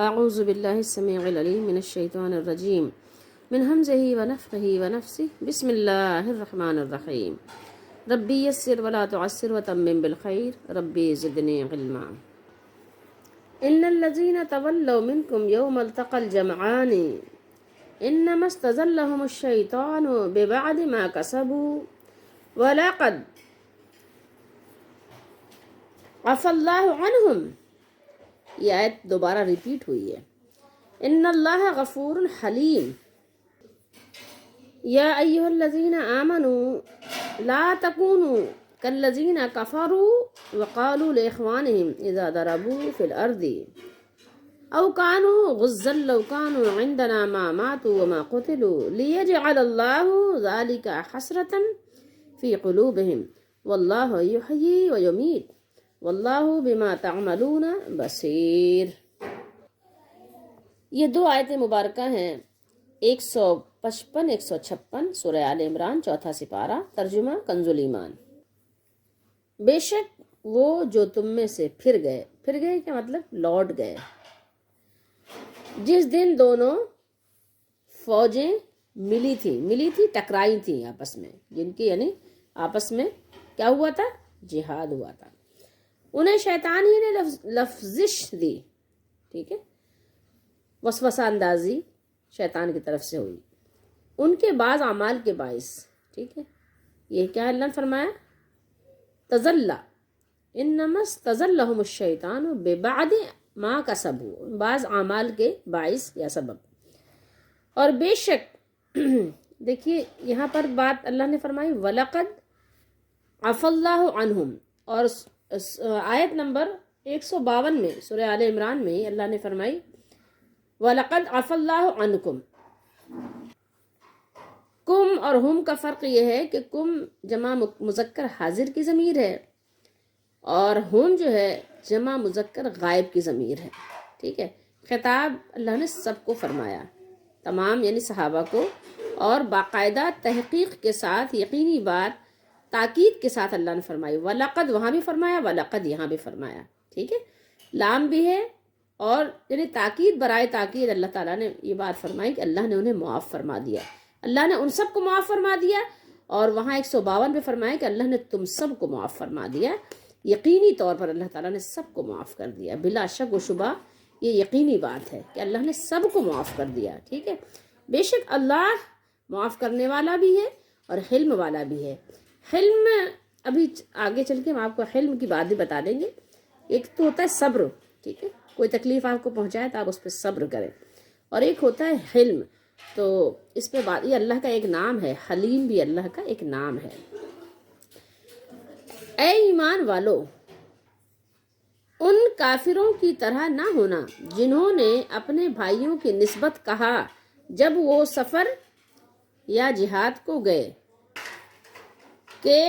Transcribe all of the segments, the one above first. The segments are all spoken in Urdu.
اعوذ باللہ السمیع العلیم من الشیطان الرجیم من ہمزہ ونفخہ ونفثہ بسم اللہ الرحمن الرحیم ربی یسر ولا تعسر وتمم بالخیر ربی زدنی علما ان الذین تولوا منکم یوم التقى الجمعان انما استزلهم الشیطان ببعد ما کسبوا ولقد عفا اللہ عنہم. یہ آیت دوبارہ ریپیٹ ہوئی ہے. ان اللہ غفور حلیم. یا ایھا الذین آمنوا لا تکونوا کالذین کفروا وقالوا لاخوانہم اذا ضربوا فی الارض او كانوا غزا لو كانوا عندنا ما ماتوا وما قتلوا ليجعل الله ذلك حسرة في قلوبهم والله يحيي ويميت واللہ بما تعملون بصیر. یہ دو آیتیں مبارکہ ہیں 155 156 سورہ آل عمران چوتھا سپارہ. ترجمہ کنز الایمان. بے شک وہ جو تم میں سے پھر گئے کیا مطلب لوٹ گئے، جس دن دونوں فوجیں ملی تھی ٹکرائی تھیں آپس میں، جن کی یعنی آپس میں کیا ہوا تھا، جہاد ہوا تھا. انہیں شیطان ہی نے لفزش دی، ٹھیک ہے، وسوسہ اندازی شیطان کی طرف سے ہوئی ان کے بعض اعمال کے باعث. ٹھیک ہے، یہ کیا اللہ نے فرمایا، تزلّا انما استزلهم الشیطان ببعد ما کسبوا، بعض اعمال کے باعث یا سبب. اور بے شک دیکھیے یہاں پر بات اللہ نے فرمائی وَلَقَدْ عَفَا اللَّهُ عَنْهُمْ، اور آیت نمبر 152 میں سورہ آل عمران میں اللہ نے فرمائی وَلَقَدْ عَفَا اللَّهُ عَنْكُمْ. کم اور ہم کا فرق یہ ہے کہ کم جمع مذکر حاضر کی ضمیر ہے اور ہم جو ہے جمع مذکر غائب کی ضمیر ہے. ٹھیک ہے، خطاب اللہ نے سب کو فرمایا، تمام یعنی صحابہ کو، اور باقاعدہ تحقیق کے ساتھ یقینی بات تاکید کے ساتھ اللہ نے فرمائی. وَلَقَدْ وہاں بھی فرمایا، وَلَقَدْ یہاں بھی فرمایا. ٹھیک ہے، لام بھی ہے اور یعنی تاکید برائے تاکید اللہ تعالیٰ نے یہ بات فرمائی کہ اللہ نے انہیں معاف فرما دیا، اللہ نے ان سب کو معاف فرما دیا. اور وہاں 152 پہ فرمایا کہ اللہ نے تم سب کو معاف فرما دیا. یقینی طور پر اللہ تعالیٰ نے سب کو معاف کر دیا، بلا شک و شبہ یہ یقینی بات ہے کہ اللہ نے سب کو معاف کر دیا. ٹھیک ہے، بے شک اللہ معاف کرنے والا بھی ہے اور حلم والا بھی ہے. حلم ابھی آگے چل کے ہم آپ کو حلم کی بات بھی بتا دیں گے. ایک تو ہوتا ہے صبر، ٹھیک ہے، کوئی تکلیف آپ کو پہنچائے تو آپ اس پہ صبر کریں، اور ایک ہوتا ہے حلم. تو اس پہ بات، یہ اللہ کا ایک نام ہے، حلیم بھی اللہ کا ایک نام ہے. اے ایمان والو، ان کافروں کی طرح نہ ہونا جنہوں نے اپنے بھائیوں کی نسبت کہا جب وہ سفر یا جہاد کو گئے کہ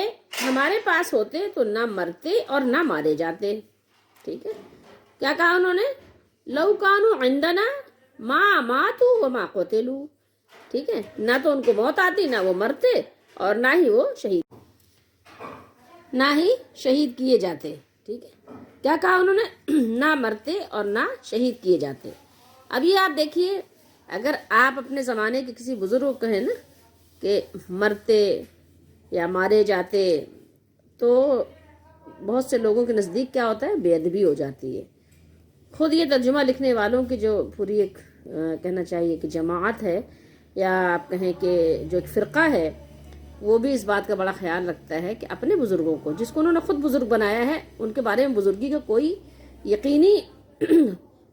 ہمارے پاس ہوتے تو نہ مرتے اور نہ مارے جاتے. ٹھیک ہے، کیا کہا انہوں نے، لو کانوا عندنا ما ماتوا وما قتلوا. ٹھیک ہے، نہ تو ان کو موت آتی، نہ وہ مرتے، اور نہ ہی وہ شہید کیے جاتے. ٹھیک ہے، کیا کہا انہوں نے، نہ مرتے اور نہ شہید کیے جاتے. اب یہ آپ دیکھیے، اگر آپ اپنے زمانے کے کسی بزرگ کو کہیں نا کہ مرتے یا مارے جاتے تو بہت سے لوگوں کے نزدیک کیا ہوتا ہے، بے ادبی ہو جاتی ہے. خود یہ ترجمہ لکھنے والوں کی جو پوری ایک کہنا چاہیے کہ جماعت ہے، یا آپ کہیں کہ جو ایک فرقہ ہے، وہ بھی اس بات کا بڑا خیال رکھتا ہے کہ اپنے بزرگوں کو، جس کو انہوں نے خود بزرگ بنایا ہے، ان کے بارے میں بزرگی کا کوئی یقینی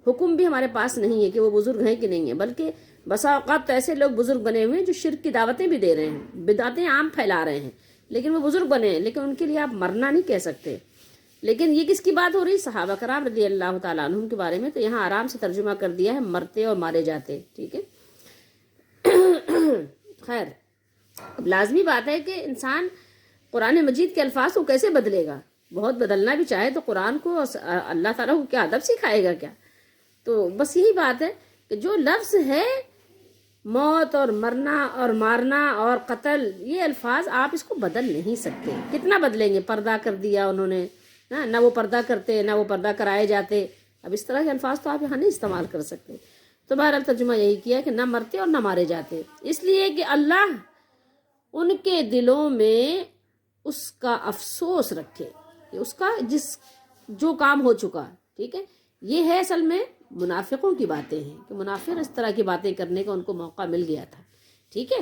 حکم بھی ہمارے پاس نہیں ہے کہ وہ بزرگ ہیں کہ نہیں ہیں. بلکہ بسا اوقات تو ایسے لوگ بزرگ بنے ہوئے ہیں جو شرک کی دعوتیں بھی دے رہے ہیں، بدعتیں عام پھیلا رہے ہیں، لیکن وہ بزرگ بنے ہیں، لیکن ان کے لیے آپ مرنا نہیں کہہ سکتے. لیکن یہ کس کی بات ہو رہی، صحابہ کرام رضی اللہ تعالیٰ عنہم کے بارے میں. تو یہاں آرام سے ترجمہ کر دیا ہے مرتے اور مارے جاتے. ٹھیک ہے، خیر اب لازمی بات ہے کہ انسان قرآن مجید کے الفاظ کو کیسے بدلے گا. بہت بدلنا بھی چاہے تو قرآن کو اللہ تعالیٰ کو کیا ادب سکھائے گا کیا. تو بس یہی بات ہے کہ جو لفظ ہے موت اور مرنا اور مارنا اور قتل، یہ الفاظ آپ اس کو بدل نہیں سکتے. کتنا بدلیں گے، پردہ کر دیا انہوں نے، نہ وہ پردہ کرتے نہ وہ پردہ کرائے جاتے. اب اس طرح کے الفاظ تو آپ یہاں نہیں استعمال کر سکتے. تو بہرحال ترجمہ یہی کیا کہ نہ مرتے اور نہ مارے جاتے، اس لیے کہ اللہ ان کے دلوں میں اس کا افسوس رکھے کہ اس کا جو کام ہو چکا. ٹھیک ہے، یہ ہے اصل میں منافقوں کی باتیں ہیں کہ منافق اس طرح کی باتیں کرنے کا ان کو موقع مل گیا تھا. ٹھیک ہے.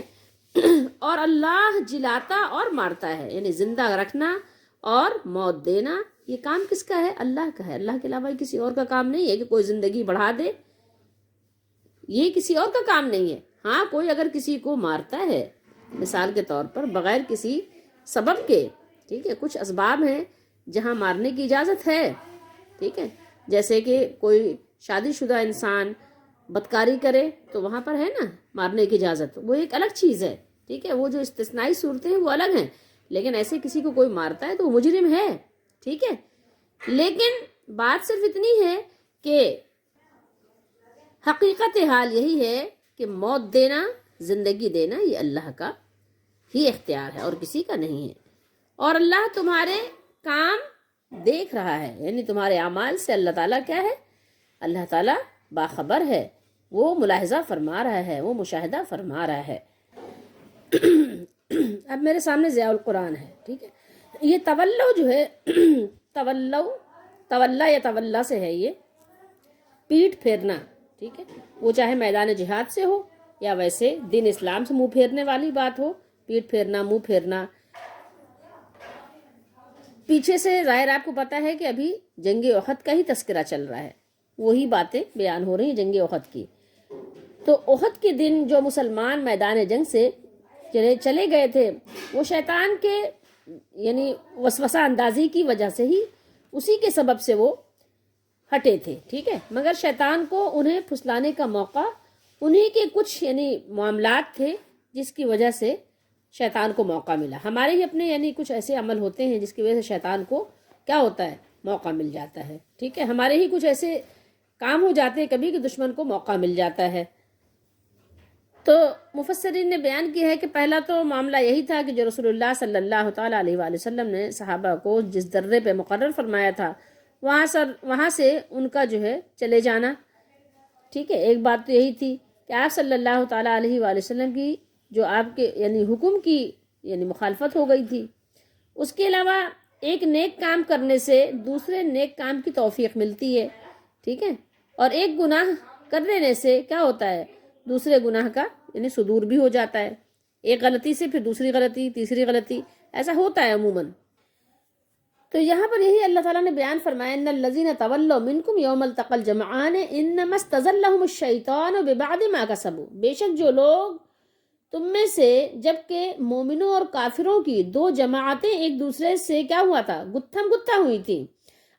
اور اللہ جلاتا اور مارتا ہے، یعنی زندہ رکھنا اور موت دینا یہ کام کس کا ہے؟ اللہ کا ہے. اللہ کے علاوہ کسی اور کا کام نہیں ہے کہ کوئی زندگی بڑھا دے، یہ کسی اور کا کام نہیں ہے. ہاں کوئی اگر کسی کو مارتا ہے مثال کے طور پر بغیر کسی سبب کے، ٹھیک ہے، کچھ اسباب ہیں جہاں مارنے کی اجازت ہے. ٹھیک ہے، جیسے کہ کوئی شادی شدہ انسان بدکاری کرے تو وہاں پر ہے نا مارنے کی اجازت، وہ ایک الگ چیز ہے. ٹھیک ہے، وہ جو استثنائی صورتیں ہیں وہ الگ ہیں، لیکن ایسے کسی کو کوئی مارتا ہے تو وہ مجرم ہے. ٹھیک ہے، لیکن بات صرف اتنی ہے کہ حقیقت حال یہی ہے کہ موت دینا زندگی دینا یہ اللہ کا ہی اختیار ہے اور کسی کا نہیں ہے. اور اللہ تمہارے کام دیکھ رہا ہے، یعنی تمہارے اعمال سے اللہ تعالیٰ کیا ہے؟ اللہ تعالیٰ باخبر ہے، وہ ملاحظہ فرما رہا ہے، وہ مشاہدہ فرما رہا ہے. اب میرے سامنے ضیاء القرآن ہے. ٹھیک ہے، یہ تولو جو ہے تولا یا تولا سے ہے، یہ پیٹ پھیرنا. ٹھیک ہے، وہ چاہے میدان جہاد سے ہو یا ویسے دین اسلام سے منہ پھیرنے والی بات ہو. پیٹ پھیرنا، منہ پھیرنا. پیچھے سے ظاہر آپ کو پتا ہے کہ ابھی جنگ احد کا ہی تذکرہ چل رہا ہے، وہی باتیں بیان ہو رہی ہیں جنگ احد کی. تو احد کے دن جو مسلمان میدان جنگ سے چلے گئے تھے وہ شیطان کے یعنی وسوسہ اندازی کی وجہ سے ہی، اسی کے سبب سے وہ ہٹے تھے. ٹھیک ہے، مگر شیطان کو انہیں پھسلانے کا موقع انہی کے کچھ یعنی معاملات تھے جس کی وجہ سے شیطان کو موقع ملا. ہمارے ہی اپنے یعنی کچھ ایسے عمل ہوتے ہیں جس کی وجہ سے شیطان کو کیا ہوتا ہے؟ موقع مل جاتا ہے. ٹھیک ہے، ہمارے ہی کچھ ایسے کام ہو جاتے ہیں کبھی کہ دشمن کو موقع مل جاتا ہے. تو مفسرین نے بیان کیا ہے کہ پہلا تو معاملہ یہی تھا کہ جو رسول اللہ صلی اللہ تعالیٰ علیہ وآلہ وسلم نے صحابہ کو جس درے پہ مقرر فرمایا تھا وہاں سے ان کا جو ہے چلے جانا. ٹھیک ہے، ایک بات تو یہی تھی کہ آپ صلی اللہ تعالیٰ علیہ وآلہ وسلم کی جو آپ کے یعنی حکم کی یعنی مخالفت ہو گئی تھی. اس کے علاوہ ایک نیک کام کرنے سے دوسرے نیک کام کی توفیق ملتی ہے. ٹھیک ہے، اور ایک گناہ کر دینے سے کیا ہوتا ہے؟ دوسرے گناہ کا یعنی صدور بھی ہو جاتا ہے. ایک غلطی سے پھر دوسری غلطی، تیسری غلطی، ایسا ہوتا ہے عموماً. تو یہاں پر یہی اللہ تعالیٰ نے بیان فرمایا ان الذین تولوا منکم یوم التقى الجمعان انما استزلهم الشیطان ببعض ما کسبوا. بے شک جو لوگ تم میں سے جبکہ مومنوں اور کافروں کی دو جماعتیں ایک دوسرے سے کیا ہوا تھا؟ گتھم گتھا ہوئی تھی،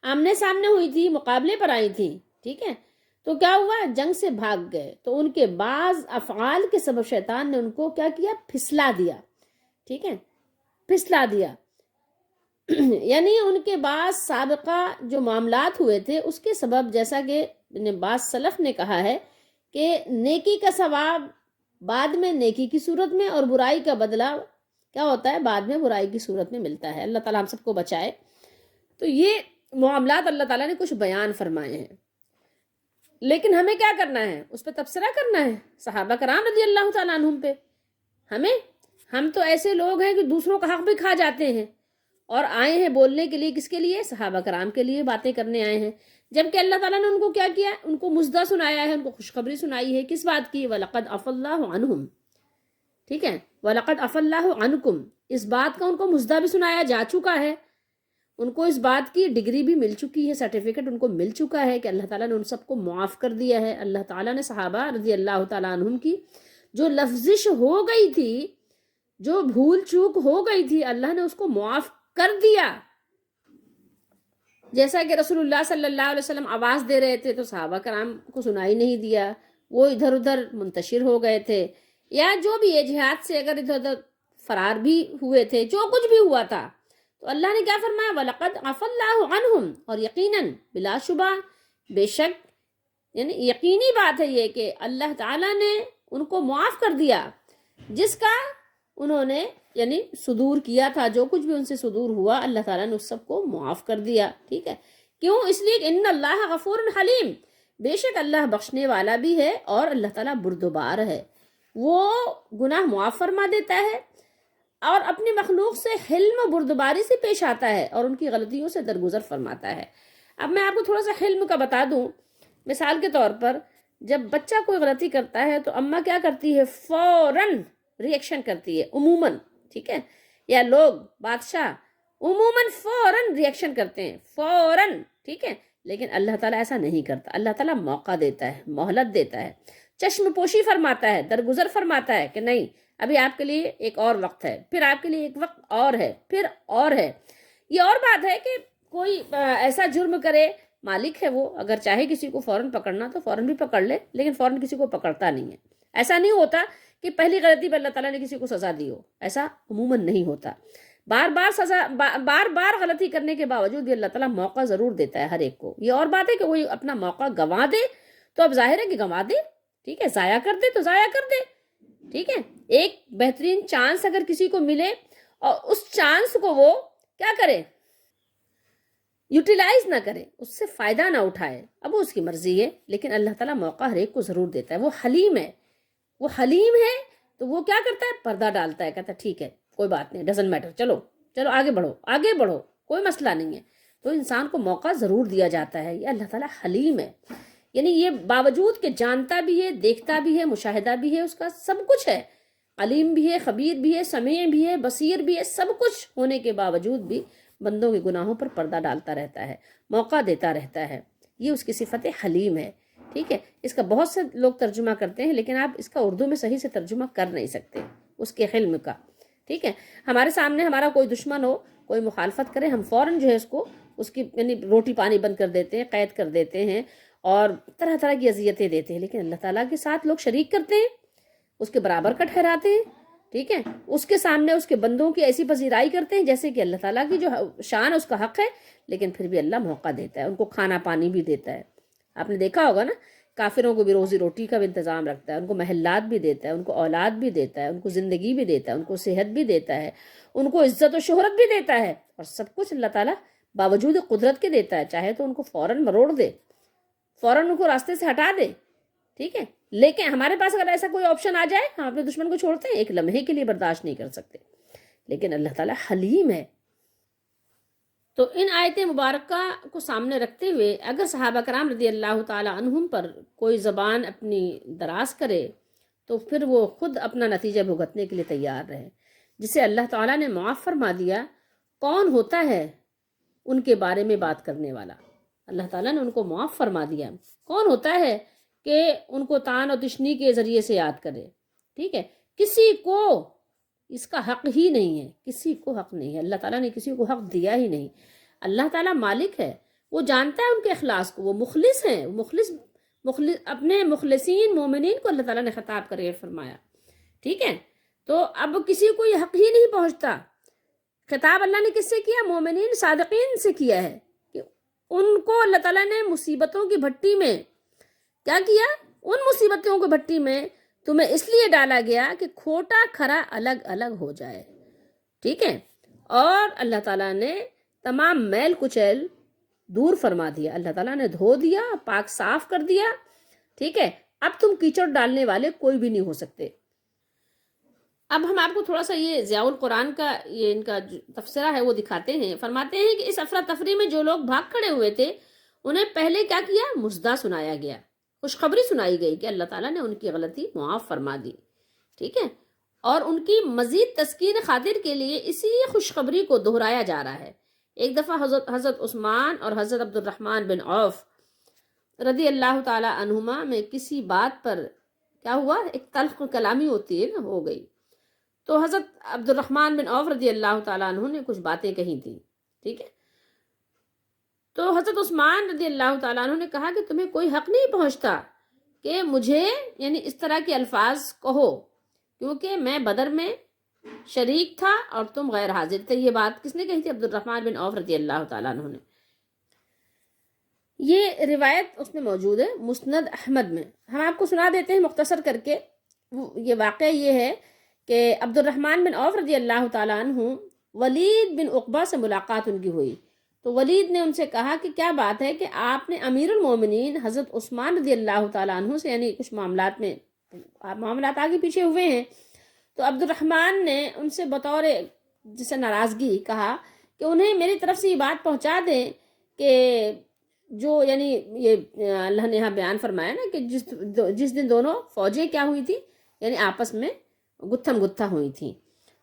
آمنے سامنے ہوئی تھی، مقابلے پر آئی تھی. ٹھیک ہے، تو کیا ہوا؟ جنگ سے بھاگ گئے تو ان کے بعض افعال کے سبب شیطان نے ان کو کیا کیا؟ پھسلا دیا. ٹھیک ہے، پھسلا دیا یعنی ان کے بعض سابقہ جو معاملات ہوئے تھے اس کے سبب، جیسا کہ بعض سلف نے کہا ہے کہ نیکی کا ثواب بعد میں نیکی کی صورت میں اور برائی کا بدلہ کیا ہوتا ہے؟ بعد میں برائی کی صورت میں ملتا ہے. اللہ تعالیٰ ہم سب کو بچائے. تو یہ معاملات اللہ تعالیٰ نے کچھ بیان فرمائے ہیں، لیکن ہمیں کیا کرنا ہے؟ اس پہ تبصرہ کرنا ہے صحابہ کرام رضی اللہ تعالیٰ عنہم پہ. ہم تو ایسے لوگ ہیں کہ دوسروں کا حق بھی کھا جاتے ہیں اور آئے ہیں بولنے کے لیے. کس کے لیے؟ صحابہ کرام کے لیے باتیں کرنے آئے ہیں، جبکہ اللہ تعالیٰ نے ان کو کیا کیا؟ ان کو مژدہ سنایا ہے، ان کو خوشخبری سنائی ہے. کس بات کی؟ وَلَقَدْ عَفَا اللَّهُ عَنْهُمْ. ٹھیک ہے، وَلَقَدْ عَفَا اللَّهُ عَنْكُمْ، اس بات کا ان کو مژدہ بھی سنایا جا چکا ہے. ان کو اس بات کی ڈگری بھی مل چکی ہے، سرٹیفکیٹ ان کو مل چکا ہے کہ اللہ تعالیٰ نے ان سب کو معاف کر دیا ہے. اللہ تعالیٰ نے صحابہ رضی اللہ تعالیٰ عنہم کی جو لفزش ہو گئی تھی، جو بھول چوک ہو گئی تھی، اللہ نے اس کو معاف کر دیا. جیسا کہ رسول اللہ صلی اللہ علیہ وسلم آواز دے رہے تھے تو صحابہ کرام کو سنائی نہیں دیا، وہ ادھر ادھر منتشر ہو گئے تھے، یا جو بھی جہاد سے اگر ادھر ادھر فرار بھی ہوئے تھے، جو کچھ بھی ہوا تھا، تو اللہ نے کیا فرمایا؟ وَلَقَدْ عَفَا اللَّهُ عَنْهُمْ. اور یقیناً بلا شبہ بے شک یعنی یقینی بات ہے یہ کہ اللہ تعالیٰ نے ان کو معاف کر دیا جس کا انہوں نے یعنی صدور کیا تھا. جو کچھ بھی ان سے صدور ہوا اللہ تعالیٰ نے اس سب کو معاف کر دیا. ٹھیک ہے، کیوں؟ اس لیے کہ ان اللہ غفور حلیم، بے شک اللہ بخشنے والا بھی ہے اور اللہ تعالیٰ بردبار ہے، وہ گناہ معاف فرما دیتا ہے اور اپنی مخلوق سے حلم و بردباری سے پیش آتا ہے اور ان کی غلطیوں سے درگزر فرماتا ہے۔ اب میں آپ کو تھوڑا سا حلم کا بتا دوں، مثال کے طور پر جب بچہ کوئی غلطی کرتا ہے تو اماں کیا کرتی ہے؟ فوراً ری ایکشن کرتی ہے عموماً، ٹھیک ہے، یا لوگ بادشاہ عموماً فوراً ری ایکشن کرتے ہیں، فوراً، ٹھیک ہے، لیکن اللہ تعالیٰ ایسا نہیں کرتا۔ اللہ تعالیٰ موقع دیتا ہے، مہلت دیتا ہے، چشم پوشی فرماتا ہے، درگزر فرماتا ہے کہ نہیں ابھی آپ کے لیے ایک اور وقت ہے، پھر آپ کے لیے ایک وقت اور ہے، پھر اور ہے۔ یہ اور بات ہے کہ کوئی ایسا جرم کرے، مالک ہے وہ، اگر چاہے کسی کو فوراً پکڑنا تو فوراً بھی پکڑ لے، لیکن فوراً کسی کو پکڑتا نہیں ہے۔ ایسا نہیں ہوتا کہ پہلی غلطی پہ اللہ تعالیٰ نے کسی کو سزا دی ہو، ایسا عموماً نہیں ہوتا۔ بار بار غلطی کرنے کے باوجود بھی اللہ تعالیٰ موقع ضرور دیتا ہے ہر ایک کو۔ یہ اور بات ہے کہ کوئی اپنا موقع گنوا دے تو اب ظاہر ہے کہ گنوا دے، ٹھیک ہے، ضائع کر دے تو ضائع کر دے، ٹھیک ہے۔ ایک بہترین چانس اگر کسی کو ملے اور اس چانس کو وہ کیا کرے؟ یوٹیلائز نہ کرے، اس سے فائدہ نہ اٹھائے، اب وہ اس کی مرضی ہے، لیکن اللہ تعالیٰ موقع ہر ایک کو ضرور دیتا ہے۔ وہ حلیم ہے، وہ حلیم ہے، تو وہ کیا کرتا ہے؟ پردہ ڈالتا ہے، کہتا ہے ٹھیک ہے کوئی بات نہیں، ڈزنٹ میٹر، چلو چلو آگے بڑھو آگے بڑھو، کوئی مسئلہ نہیں ہے۔ تو انسان کو موقع ضرور دیا جاتا ہے، یہ اللہ تعالیٰ حلیم ہے، یعنی یہ باوجود کہ جانتا بھی ہے، دیکھتا بھی ہے، مشاہدہ بھی ہے، اس کا سب کچھ ہے، علیم بھی ہے، خبیر بھی ہے، سمیع بھی ہے، بصیر بھی ہے، سب کچھ ہونے کے باوجود بھی بندوں کے گناہوں پر پردہ ڈالتا رہتا ہے، موقع دیتا رہتا ہے۔ یہ اس کی صفت حلیم ہے، ٹھیک ہے۔ اس کا بہت سے لوگ ترجمہ کرتے ہیں، لیکن آپ اس کا اردو میں صحیح سے ترجمہ کر نہیں سکتے اس کے حلم کا، ٹھیک ہے۔ ہمارے سامنے ہمارا کوئی دشمن ہو، کوئی مخالفت کرے، ہم فوراً جو ہے اس کی یعنی روٹی پانی بند کر دیتے ہیں، قید کر دیتے ہیں اور طرح طرح کی اذیتیں دیتے ہیں، لیکن اللہ تعالیٰ کے ساتھ لوگ شریک کرتے ہیں، اس کے برابر کا ٹھہراتے ہیں، ٹھیک ہے، اس کے سامنے اس کے بندوں کی ایسی پذیرائی کرتے ہیں جیسے کہ اللہ تعالیٰ کی جو شان اس کا حق ہے، لیکن پھر بھی اللہ موقع دیتا ہے، ان کو کھانا پانی بھی دیتا ہے۔ آپ نے دیکھا ہوگا نا، کافروں کو بھی روزی روٹی کا بھی انتظام رکھتا ہے، ان کو محلات بھی دیتا ہے، ان کو اولاد بھی دیتا ہے، ان کو زندگی بھی دیتا ہے، ان کو صحت بھی دیتا ہے، ان کو عزت و شہرت بھی دیتا ہے، اور سب کچھ اللہ تعالیٰ باوجود قدرت کے دیتا ہے۔ چاہے تو ان کو فوراً مروڑ دے، فوراً ان کو راستے سے ہٹا دے، ٹھیک ہے، لیکن ہمارے پاس اگر ایسا کوئی آپشن آ جائے، ہم اپنے دشمن کو چھوڑتے ہیں، ایک لمحے کے لیے برداشت نہیں کر سکتے، لیکن اللہ تعالیٰ حلیم ہے۔ تو ان آیت مبارکہ کو سامنے رکھتے ہوئے اگر صحابہ کرام رضی اللہ تعالیٰ عنہم پر کوئی زبان اپنی دراز کرے تو پھر وہ خود اپنا نتیجہ بھگتنے کے لیے تیار رہے۔ جسے اللہ تعالیٰ نے معاف فرما دیا، کون ہوتا ہے ان کے بارے میں بات کرنے والا؟ اللہ تعالیٰ نے ان کو معاف فرما دیا، کون ہوتا ہے کہ ان کو تان و تشنی کے ذریعے سے یاد کرے، ٹھیک ہے۔ کسی کو اس کا حق ہی نہیں ہے، کسی کو حق نہیں ہے، اللہ تعالیٰ نے کسی کو حق دیا ہی نہیں۔ اللہ تعالیٰ مالک ہے، وہ جانتا ہے ان کے اخلاص کو، وہ مخلص ہیں، مخلص اپنے مخلصین مومنین کو اللہ تعالیٰ نے خطاب کر کے فرمایا، ٹھیک ہے۔ تو اب کسی کو یہ حق ہی نہیں پہنچتا۔ خطاب اللہ نے کس سے کیا؟ مومنین صادقین سے کیا ہے کہ ان کو اللہ تعالیٰ نے مصیبتوں کی بھٹی میں کیا کیا؟ ان مصیبتوں کی بھٹی میں تمہیں اس لیے ڈالا گیا کہ کھوٹا کھرا الگ الگ ہو جائے، ٹھیک ہے، اور اللہ تعالیٰ نے تمام میل کچیل دور فرما دیا، اللہ تعالیٰ نے دھو دیا، پاک صاف کر دیا، ٹھیک ہے۔ اب تم کیچڑ ڈالنے والے کوئی بھی نہیں ہو سکتے۔ اب ہم آپ کو تھوڑا سا یہ ضیاء القرآن کا یہ ان کا جو تفسیرہ ہے وہ دکھاتے ہیں۔ فرماتے ہیں کہ اس افراتفری میں جو لوگ بھاگ کھڑے ہوئے تھے انہیں پہلے کیا کیا؟ مژدہ سنایا گیا، خوشخبری سنائی گئی کہ اللہ تعالیٰ نے ان کی غلطی معاف فرما دی، ٹھیک ہے، اور ان کی مزید تسکین خاطر کے لیے اسی خوشخبری کو دہرایا جا رہا ہے۔ ایک دفعہ حضرت عثمان اور حضرت عبد الرحمن بن عوف رضی اللہ تعالی عنہما میں کسی بات پر کیا ہوا؟ ایک تلخ کلامی ہوتی ہے نا، ہو گئی، تو حضرت عبد الرحمن بن عوف رضی اللہ تعالیٰ عنہ نے کچھ باتیں کہی تھیں، ٹھیک ہے، تو حضرت عثمان رضی اللہ تعالیٰ عنہ نے کہا کہ تمہیں کوئی حق نہیں پہنچتا کہ مجھے یعنی اس طرح کے الفاظ کہو، کیونکہ میں بدر میں شریک تھا اور تم غیر حاضر تھے۔ یہ بات کس نے کہی تھی؟ عبد الرحمن بن عوف رضی اللہ تعالیٰ عنہ نے۔ یہ روایت اس میں موجود ہے مسند احمد میں، ہم آپ کو سنا دیتے ہیں مختصر کر کے۔ یہ واقعہ یہ ہے کہ عبد الرحمن بن عوف رضی اللہ تعالیٰ عنہ ولید بن عقبہ سے ملاقات ان کی ہوئی، تو ولید نے ان سے کہا کہ کیا بات ہے کہ آپ نے امیر المومنین حضرت عثمان رضی اللہ تعالیٰ عنہ سے، یعنی کچھ معاملات آگے پیچھے ہوئے ہیں، تو عبد الرحمن نے ان سے بطور جسے ناراضگی کہا کہ انہیں میری طرف سے یہ بات پہنچا دیں کہ جو، یعنی یہ اللہ نے یہاں بیان فرمایا نا کہ جس دن دونوں فوجیں کیا ہوئی تھی، یعنی آپس میں گتھم گتھا ہوئی تھیں،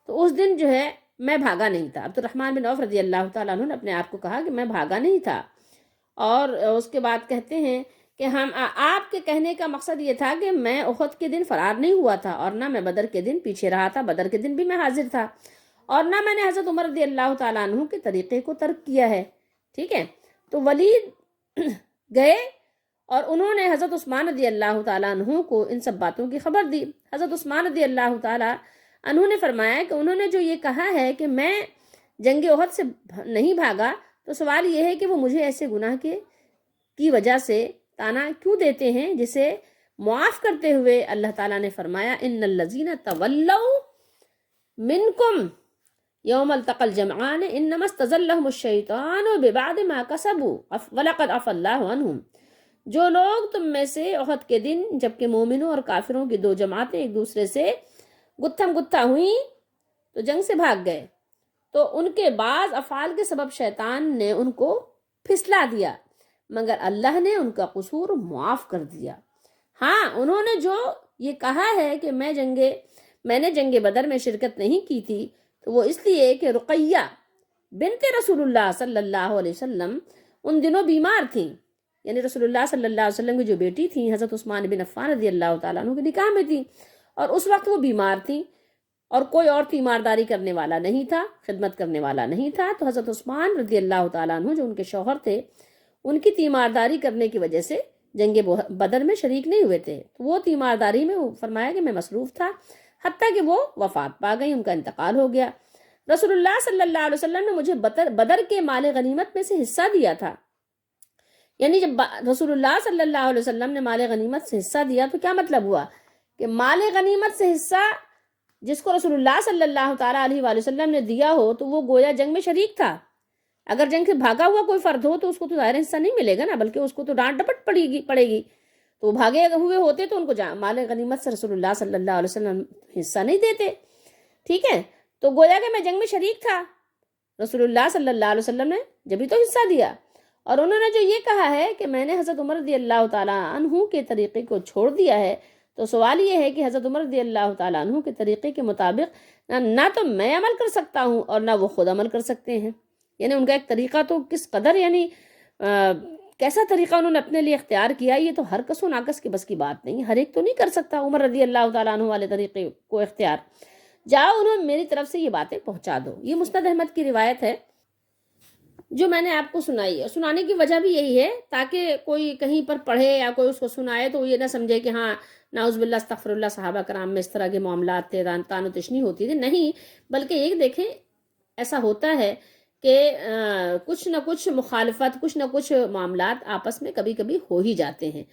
تو اس دن جو ہے میں بھاگا نہیں تھا۔ عبد الرحمن بن عوف رضی اللہ تعالیٰ عنہ نے اپنے آپ کو کہا کہ میں بھاگا نہیں تھا، اور اس کے بعد کہتے ہیں کہ آپ کے کہنے کا مقصد یہ تھا کہ میں احد کے دن فرار نہیں ہوا تھا، اور نہ میں بدر کے دن پیچھے رہا تھا، بدر کے دن بھی میں حاضر تھا، اور نہ میں نے حضرت عمر رضی اللہ تعالیٰ عنہ کے طریقے کو ترک کیا ہے، ٹھیک ہے۔ تو ولید گئے اور انہوں نے حضرت عثمان رضی اللہ تعالیٰ عنہ کو ان سب باتوں کی خبر دی۔ حضرت عثمان رضی اللہ تعالیٰ عنہ نے فرمایا کہ انہوں نے جو یہ کہا ہے کہ میں جنگ احد سے نہیں بھاگا، تو سوال یہ ہے کہ وہ مجھے ایسے گناہ کی وجہ سے تانا کیوں دیتے ہیں، جسے معاف کرتے ہوئے اللہ تعالیٰ نے فرمایا ان الذین تولوا منکم یوم التقى الجمعان انما استزلهم الشیطان ببعد ما کسبوا ولقد عفا اللہ عنہم۔ جو لوگ تم میں سے احد کے دن جبکہ مومنوں اور کافروں کی دو جماعتیں ایک دوسرے سے گتھم گتھا ہوئیں تو جنگ سے بھاگ گئے، تو ان کے بعض افعال کے سبب شیطان نے ان کو پھسلا دیا، مگر اللہ نے ان کا قصور معاف کر دیا۔ ہاں، انہوں نے جو یہ کہا ہے کہ میں نے جنگ بدر میں شرکت نہیں کی تھی، تو وہ اس لیے کہ رقیہ بنت رسول اللہ صلی اللہ علیہ وسلم ان دنوں بیمار تھیں، یعنی رسول اللہ صلی اللہ علیہ وسلم کی جو بیٹی تھی حضرت عثمان بن عفان رضی اللہ تعالیٰ عنہ کے نکاح میں تھی، اور اس وقت وہ بیمار تھیں اور کوئی اور تیمارداری کرنے والا نہیں تھا، خدمت کرنے والا نہیں تھا، تو حضرت عثمان رضی اللہ تعالیٰ عنہ جو ان کے شوہر تھے، ان کی تیمارداری کرنے کی وجہ سے جنگ بدر میں شریک نہیں ہوئے تھے۔ تو وہ تیمارداری میں فرمایا کہ میں مصروف تھا، حتیٰ کہ وہ وفات پا گئی، ان کا انتقال ہو گیا۔ رسول اللہ صلی اللہ علیہ وسلم نے مجھے بدر کے مال غنیمت میں سے حصہ دیا تھا، یعنی جب رسول اللہ صلی اللہ علیہ وسلم نے مال غنیمت سے حصہ دیا تو کیا مطلب ہوا کہ مال غنیمت سے حصہ جس کو رسول اللہ صلی اللہ تعالیٰ علیہ وآلہ وسلم نے دیا ہو تو وہ گویا جنگ میں شریک تھا۔ اگر جنگ سے بھاگا ہوا کوئی فرد ہو تو اس کو تو ظاہر حصہ نہیں ملے گا نا، بلکہ اس کو تو ڈانٹ ڈپٹ پڑے گی، تو وہ بھاگے ہوئے ہوتے تو ان کو مال غنیمت سے رسول اللہ صلی اللہ علیہ وسلم حصہ نہیں دیتے، ٹھیک ہے۔ تو گویا کہ میں جنگ میں شریک تھا، رسول اللہ صلی اللہ علیہ وسلم نے جبھی تو حصہ دیا، اور انہوں نے جو یہ کہا ہے کہ میں نے حضرت عمر رضی اللہ تعالیٰ عنہ کے طریقے کو چھوڑ دیا ہے، تو سوال یہ ہے کہ حضرت عمر رضی اللہ تعالیٰ عنہ کے طریقے کے مطابق نہ تو میں عمل کر سکتا ہوں اور نہ وہ خود عمل کر سکتے ہیں، یعنی ان کا ایک طریقہ تو کس قدر، یعنی کیسا طریقہ انہوں نے اپنے لیے اختیار کیا، یہ تو ہر کس و ناقص کی بس کی بات نہیں، ہر ایک تو نہیں کر سکتا عمر رضی اللہ تعالیٰ عنہ والے طریقے کو اختیار۔ جاؤ انہوں میری طرف سے یہ باتیں پہنچا دو۔ یہ مسند احمد کی روایت ہے جو میں نے آپ کو سنائی ہے۔ سنانے کی وجہ بھی یہی ہے تاکہ کوئی کہیں پر پڑھے یا کوئی اس کو سنائے تو یہ نہ سمجھے کہ ہاں نعوذ باللہ استغفر اللہ صحابہ کرام میں اس طرح کے معاملات تھے، تان و تشنی ہوتی تھی، نہیں، بلکہ ایک دیکھیں ایسا ہوتا ہے کہ کچھ نہ کچھ مخالفت، کچھ نہ کچھ معاملات آپس میں کبھی کبھی ہو ہی جاتے ہیں،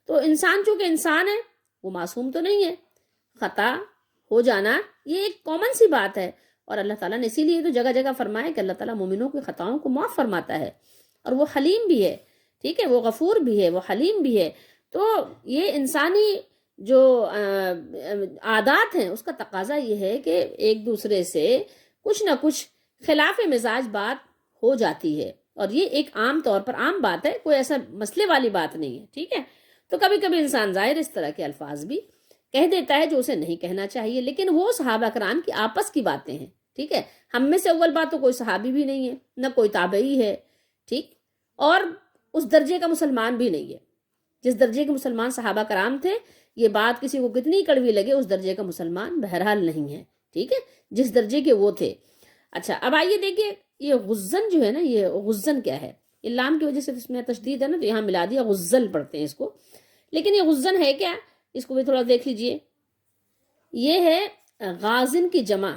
تو انسان چونکہ انسان ہے وہ معصوم تو نہیں ہے، خطا ہو جانا یہ ایک کامن سی بات ہے، اور اللہ تعالیٰ نے اسی لیے تو جگہ جگہ فرمایا کہ اللہ تعالیٰ مومنوں کی خطاؤں کو معاف فرماتا ہے، اور وہ حلیم بھی ہے، ٹھیک ہے، وہ غفور بھی ہے، وہ حلیم بھی ہے۔ تو یہ انسانی جو عادات ہیں اس کا تقاضا یہ ہے کہ ایک دوسرے سے کچھ نہ کچھ خلاف مزاج بات ہو جاتی ہے، اور یہ ایک عام طور پر عام بات ہے، کوئی ایسا مسئلے والی بات نہیں ہے، ٹھیک ہے۔ تو کبھی کبھی انسان ظاہر اس طرح کے الفاظ بھی کہہ دیتا ہے جو اسے نہیں کہنا چاہیے، لیکن وہ صحابہ کرام کی آپس کی باتیں ہیں، ٹھیک ہے۔ ہم میں سے اول بات تو کوئی صحابی بھی نہیں ہے، نہ کوئی تابعی ہے، ٹھیک، اور اس درجے کا مسلمان بھی نہیں ہے جس درجے کے مسلمان صحابہ کرام تھے۔ یہ بات کسی کو کتنی کڑوی لگے، اس درجے کا مسلمان بہرحال نہیں ہے، ٹھیک ہے، جس درجے کے وہ تھے۔ اچھا، اب آئیے دیکھیے یہ غزن جو ہے نا، یہ غزن کیا ہے؟ یہ لام کی وجہ سے اس میں تشدید ہے نا، تو یہاں ملا دیا، غزل پڑھتے ہیں اس کو، لیکن یہ غزن ہے کیا، اس کو بھی تھوڑا دیکھ لیجئے۔ یہ ہے غازن کی جمع۔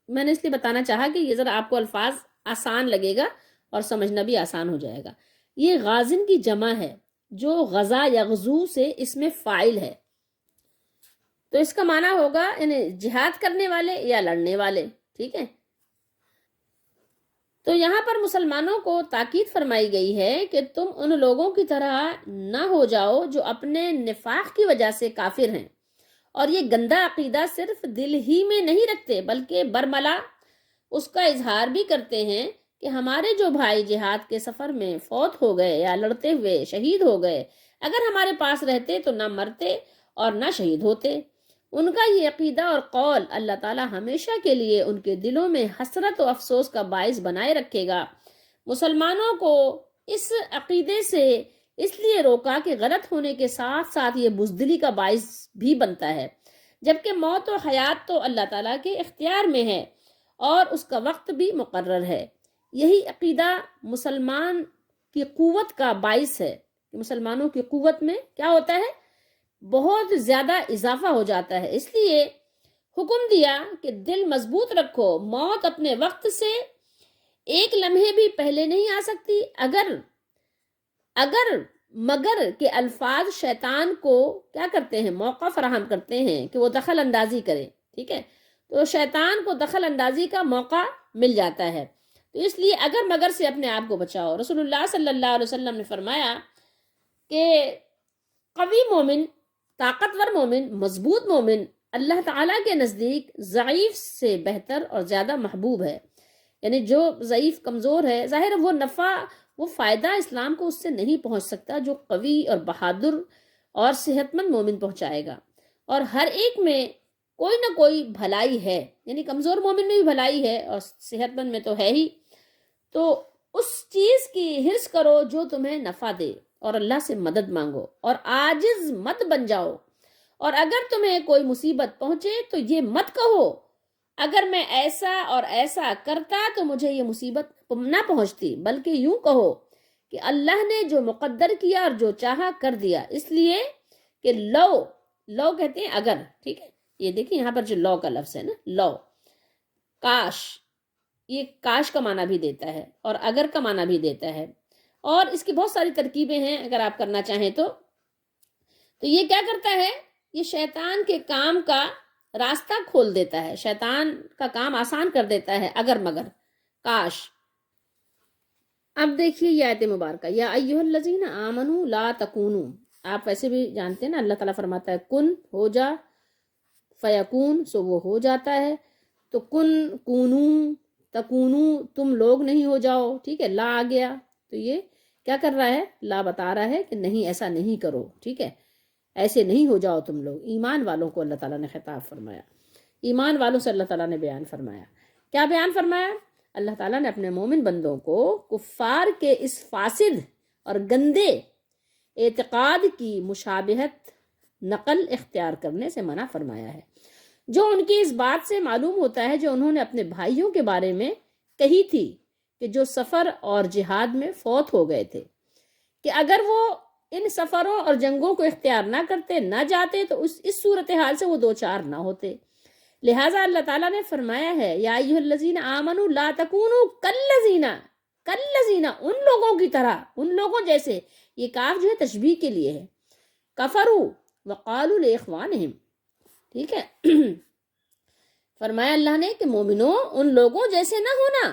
میں نے اس لیے بتانا چاہا کہ یہ ذرا آپ کو الفاظ آسان لگے گا اور سمجھنا بھی آسان ہو جائے گا۔ یہ غازن کی جمع ہے جو غزا یا غزو سے اس میں فاعل ہے، تو اس کا معنی ہوگا یعنی جہاد کرنے والے یا لڑنے والے، ٹھیک ہے۔ تو یہاں پر مسلمانوں کو تاکید فرمائی گئی ہے کہ تم ان لوگوں کی طرح نہ ہو جاؤ جو اپنے نفاق کی وجہ سے کافر ہیں اور یہ گندا عقیدہ صرف دل ہی میں نہیں رکھتے بلکہ برملا اس کا اظہار بھی کرتے ہیں کہ ہمارے جو بھائی جہاد کے سفر میں فوت ہو گئے یا لڑتے ہوئے شہید ہو گئے اگر ہمارے پاس رہتے تو نہ مرتے اور نہ شہید ہوتے۔ ان کا یہ عقیدہ اور قول اللہ تعالی ہمیشہ کے لیے ان کے دلوں میں حسرت و افسوس کا باعث بنائے رکھے گا۔ مسلمانوں کو اس عقیدے سے اس لیے روکا کہ غلط ہونے کے ساتھ ساتھ یہ بزدلی کا باعث بھی بنتا ہے، جبکہ موت و حیات تو اللہ تعالیٰ کے اختیار میں ہے اور اس کا وقت بھی مقرر ہے۔ یہی عقیدہ مسلمان کی قوت کا باعث ہے کہ مسلمانوں کی قوت میں کیا ہوتا ہے، بہت زیادہ اضافہ ہو جاتا ہے۔ اس لیے حکم دیا کہ دل مضبوط رکھو، موت اپنے وقت سے ایک لمحے بھی پہلے نہیں آ سکتی مگر کہ الفاظ شیطان کو کیا کرتے ہیں، موقع فراہم کرتے ہیں کہ وہ دخل اندازی کرے، ٹھیک ہے، تو شیطان کو دخل اندازی کا موقع مل جاتا ہے۔ تو اس لیے اگر مگر سے اپنے آپ کو بچاؤ۔ رسول اللہ صلی اللہ علیہ وسلم نے فرمایا کہ قوی مومن، طاقتور مومن، مضبوط مومن اللہ تعالیٰ کے نزدیک ضعیف سے بہتر اور زیادہ محبوب ہے۔ یعنی جو ضعیف کمزور ہے، ظاہر وہ نفع وہ فائدہ اسلام کو اس سے نہیں پہنچ سکتا جو قوی اور بہادر اور صحت مند مومن پہنچائے گا، اور ہر ایک میں کوئی نہ کوئی بھلائی ہے، یعنی کمزور مومن میں بھی بھلائی ہے اور صحت مند میں تو ہے ہی۔ تو اس چیز کی حرص کرو جو تمہیں نفع دے اور اللہ سے مدد مانگو اور عاجز مت بن جاؤ، اور اگر تمہیں کوئی مصیبت پہنچے تو یہ مت کہو اگر میں ایسا اور ایسا کرتا تو مجھے یہ مصیبت نہ پہنچتی، بلکہ یوں کہو کہ اللہ نے جو مقدر کیا اور جو چاہا کر دیا، اس لیے کہ لو کہتے ہیں اگر، ٹھیک ہے، یہ دیکھیں یہاں پر جو لو کا لفظ ہے نا، لو، کاش، یہ کاش کا معنی بھی دیتا ہے اور اگر کا معنی بھی دیتا ہے، اور اس کی بہت ساری ترکیبیں ہیں اگر آپ کرنا چاہیں تو یہ کیا کرتا ہے، یہ شیطان کے کام کا راستہ کھول دیتا ہے، شیطان کا کام آسان کر دیتا ہے اگر مگر، کاش۔ اب دیکھیے یہ آیت مبارکہ، یا ایھا الذین آمنوا لا تکونوا، آپ ویسے بھی جانتے ہیں نا، اللہ تعالیٰ فرماتا ہے کن، ہو جا، فیکون، سو وہ ہو جاتا ہے، تو کن، کونو، تکونو، تم لوگ نہیں ہو جاؤ، ٹھیک ہے، لا آ گیا تو یہ کیا کر رہا ہے، لا بتا رہا ہے کہ نہیں، ایسا نہیں کرو، ٹھیک ہے، ایسے نہیں ہو جاؤ تم لوگ۔ ایمان والوں کو اللہ تعالیٰ نے خطاب فرمایا، ایمان والوں سے اللہ تعالیٰ نے بیان فرمایا، کیا بیان فرمایا؟ اللہ تعالیٰ نے اپنے مومن بندوں کو کفار کے اس فاسد اور گندے اعتقاد کی مشابہت نقل اختیار کرنے سے منع فرمایا ہے، جو ان کی اس بات سے معلوم ہوتا ہے جو انہوں نے اپنے بھائیوں کے بارے میں کہی تھی کہ جو سفر اور جہاد میں فوت ہو گئے تھے، کہ اگر وہ ان سفروں اور جنگوں کو اختیار نہ کرتے، نہ جاتے، تو اس صورتحال سے وہ دوچار نہ ہوتے۔ لہٰذا اللہ تعالیٰ نے فرمایا ہے، یا ایھا الذین آمنوا لا تکونوا کالذین، ان لوگوں کی طرح، ان لوگوں جیسے، یہ کاف جو ہے تشبیہ کے لیے ہے، کفروا وقالوا لاخوانہم، ٹھیک ہے، فرمایا اللہ نے کہ مومنوں ان لوگوں جیسے نہ ہونا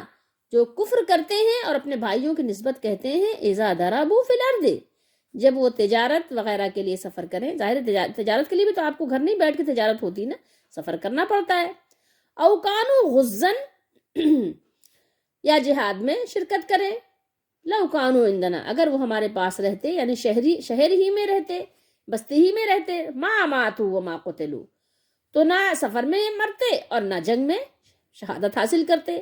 جو کفر کرتے ہیں اور اپنے بھائیوں کی نسبت کہتے ہیں اذا ضربوا فی الارض، جب وہ تجارت وغیرہ کے لیے سفر کریں، ظاہر تجارت کے لیے بھی تو آپ کو گھر نہیں بیٹھ کے تجارت ہوتی نا، سفر کرنا پڑتا ہے، او کانوا غزن، یا جہاد میں شرکت کریں، لو کانوا عندنا، اگر وہ ہمارے پاس رہتے، یعنی شہر ہی میں رہتے، بستی ہی میں رہتے، ما ماتوا وما قتلوا، تو نہ سفر میں مرتے اور نہ جنگ میں شہادت حاصل کرتے۔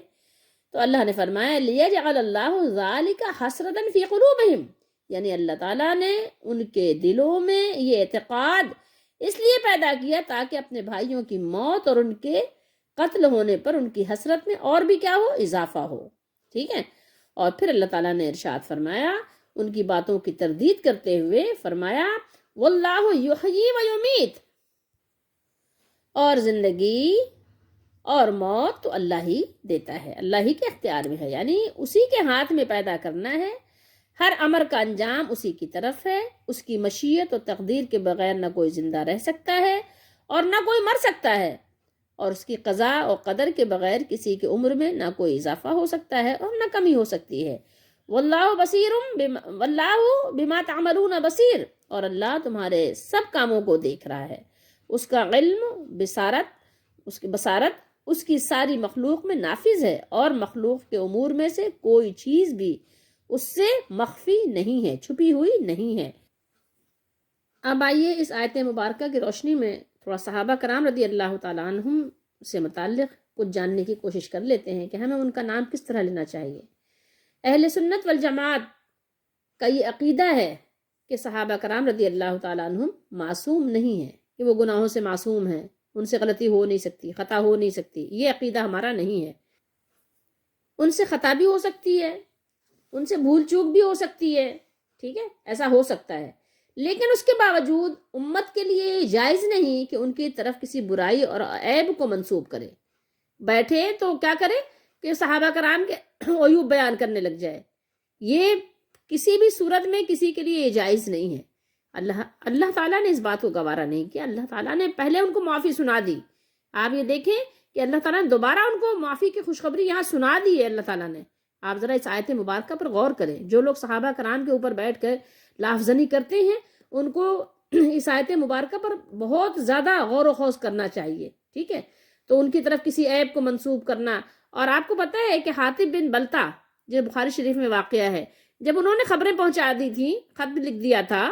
تو اللہ نے فرمایا لیجعل اللہ ذالک حسرۃ فی قلوبہم، یعنی اللہ تعالیٰ نے ان کے دلوں میں یہ اعتقاد اس لیے پیدا کیا تاکہ اپنے بھائیوں کی موت اور ان کے قتل ہونے پر ان کی حسرت میں اور بھی کیا ہو، اضافہ ہو، ٹھیک ہے۔ اور پھر اللہ تعالیٰ نے ارشاد فرمایا ان کی باتوں کی تردید کرتے ہوئے، فرمایا واللہ یحیی و یمیت، اور زندگی اور موت تو اللہ ہی دیتا ہے، اللہ ہی کے اختیار میں ہے، یعنی اسی کے ہاتھ میں پیدا کرنا ہے، ہر امر کا انجام اسی کی طرف ہے، اس کی مشیت اور تقدیر کے بغیر نہ کوئی زندہ رہ سکتا ہے اور نہ کوئی مر سکتا ہے، اور اس کی قضاء اور قدر کے بغیر کسی کی عمر میں نہ کوئی اضافہ ہو سکتا ہے اور نہ کمی ہو سکتی ہے۔ واللہ بما تعملون بصیر، اور اللہ تمہارے سب کاموں کو دیکھ رہا ہے۔ اس کا علم اس کی بصارت اس کی ساری مخلوق میں نافذ ہے، اور مخلوق کے امور میں سے کوئی چیز بھی اس سے مخفی نہیں ہے، چھپی ہوئی نہیں ہے۔ اب آئیے اس آیت مبارکہ کی روشنی میں تھوڑا صحابہ کرام رضی اللہ تعالیٰ عنہم سے متعلق کچھ جاننے کی کوشش کر لیتے ہیں کہ ہمیں ان کا نام کس طرح لینا چاہیے۔ اہل سنت والجماعت کا یہ عقیدہ ہے کہ صحابہ کرام رضی اللہ تعالیٰ عنہم معصوم نہیں ہیں، کہ وہ گناہوں سے معصوم ہیں، ان سے غلطی ہو نہیں سکتی، خطا ہو نہیں سکتی۔ یہ عقیدہ ہمارا نہیں ہے۔ ان سے خطا بھی ہو سکتی ہے، ان سے بھول چوک بھی ہو سکتی ہے، ٹھیک ہے، ایسا ہو سکتا ہے، لیکن اس کے باوجود امت کے لیے جائز نہیں کہ ان کی طرف کسی برائی اور عیب کو منسوب کرے۔ بیٹھے تو کیا کرے کہ صحابہ کرام کے عیوب بیان کرنے لگ جائے، یہ کسی بھی صورت میں کسی کے لیے جائز نہیں ہے۔ اللہ تعالیٰ نے اس بات کو گوارا نہیں کیا۔ اللہ تعالیٰ نے پہلے ان کو معافی سنا دی۔ آپ یہ دیکھیں کہ اللہ تعالیٰ نے دوبارہ ان کو معافی کی خوشخبری یہاں سنا دی ہے۔ اللہ تعالیٰ نے، آپ ذرا اس آیت مبارکہ پر غور کریں۔ جو لوگ صحابہ کرام کے اوپر بیٹھ کر لافزنی کرتے ہیں، ان کو اس آیت مبارکہ پر بہت زیادہ غور و خوض کرنا چاہیے، ٹھیک ہے۔ تو ان کی طرف کسی عیب کو منسوب کرنا، اور آپ کو پتہ ہے کہ حاطب بن بلتا جو بخاری شریف میں واقعہ ہے، جب انہوں نے خبریں پہنچا دی تھی، خط لکھ دیا تھا،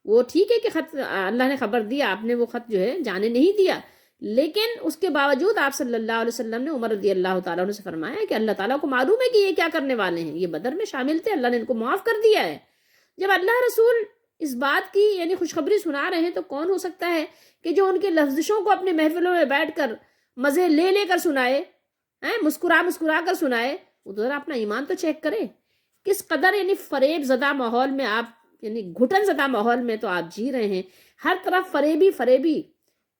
وہ ٹھیک ہے کہ خط اللہ نے خبر دیا، آپ نے وہ خط جو ہے جانے نہیں دیا، لیکن اس کے باوجود آپ صلی اللہ علیہ وسلم نے عمر رضی اللہ تعالیٰ عنہ سے فرمایا کہ اللہ تعالیٰ کو معلوم ہے کہ یہ کیا کرنے والے ہیں، یہ بدر میں شامل تھے، اللہ نے ان کو معاف کر دیا ہے۔ جب اللہ رسول اس بات کی یعنی خوشخبری سنا رہے ہیں تو کون ہو سکتا ہے کہ جو ان کے لفظشوں کو اپنے محفلوں میں بیٹھ کر مزے لے لے کر سنائے، مسکرا مسکرا کر سنائے؟ وہ ذرا اپنا ایمان تو چیک کرے، کس قدر یعنی فریب زدہ ماحول میں آپ، یعنی گھٹن زدہ ماحول میں تو آپ جی رہے ہیں، ہر طرف فریبی فریبی۔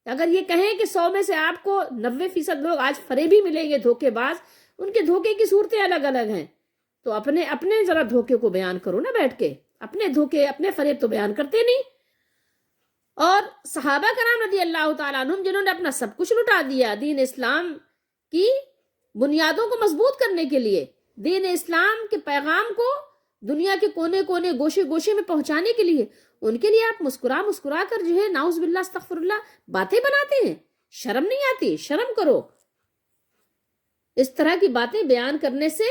اگر یہ کہیں کہ 100 میں سے آپ کو 90% لوگ آج فریبی ملیں گے، دھوکے باز، ان کے دھوکے کی صورتیں الگ الگ ہیں، تو اپنے ذرا دھوکے کو بیان کرو نا بیٹھ کے، اپنے دھوکے اپنے فریب تو بیان کرتے نہیں۔ اور صحابہ کرام رضی اللہ تعالیٰ عنہم جنہوں نے اپنا سب کچھ لٹا دیا دین اسلام کی بنیادوں کو مضبوط کرنے کے لیے، دین اسلام کے پیغام کو دنیا کے کونے کونے گوشے گوشے میں پہنچانے کے لیے، ان کے لیے آپ مسکرا مسکرا کر جو ہے نعوذ باللہ استغفر اللہ باتیں بناتے ہیں؟ شرم نہیں آتی؟ شرم کرو۔ اس طرح کی باتیں بیان کرنے سے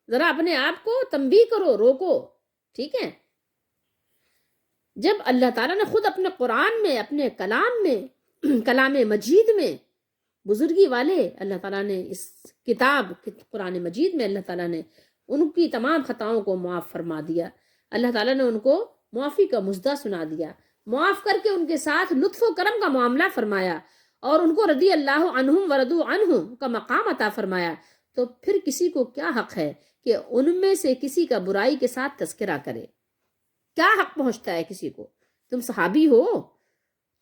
ذرا اپنے آپ کو تنبیہ کرو، روکو، ٹھیک ہے۔ جب اللہ تعالیٰ نے خود اپنے قرآن میں، اپنے کلام میں، کلام مجید میں بزرگی والے اللہ تعالیٰ نے اس کتاب قرآن مجید میں اللہ تعالیٰ نے ان کی تمام خطاؤں کو معاف فرما دیا۔ اللہ تعالیٰ نے ان کو معافی کا مژدہ سنا دیا، معاف کر کے ان کے ساتھ لطف و کرم کا معاملہ فرمایا، اور ان کو رضی اللہ عنہم ورضوا عنہ کا مقام عطا فرمایا۔ تو پھر کسی کو کیا حق ہے کہ ان میں سے کسی کا برائی کے ساتھ تذکرہ کرے؟ کیا حق پہنچتا ہے کسی کو؟ تم صحابی ہو،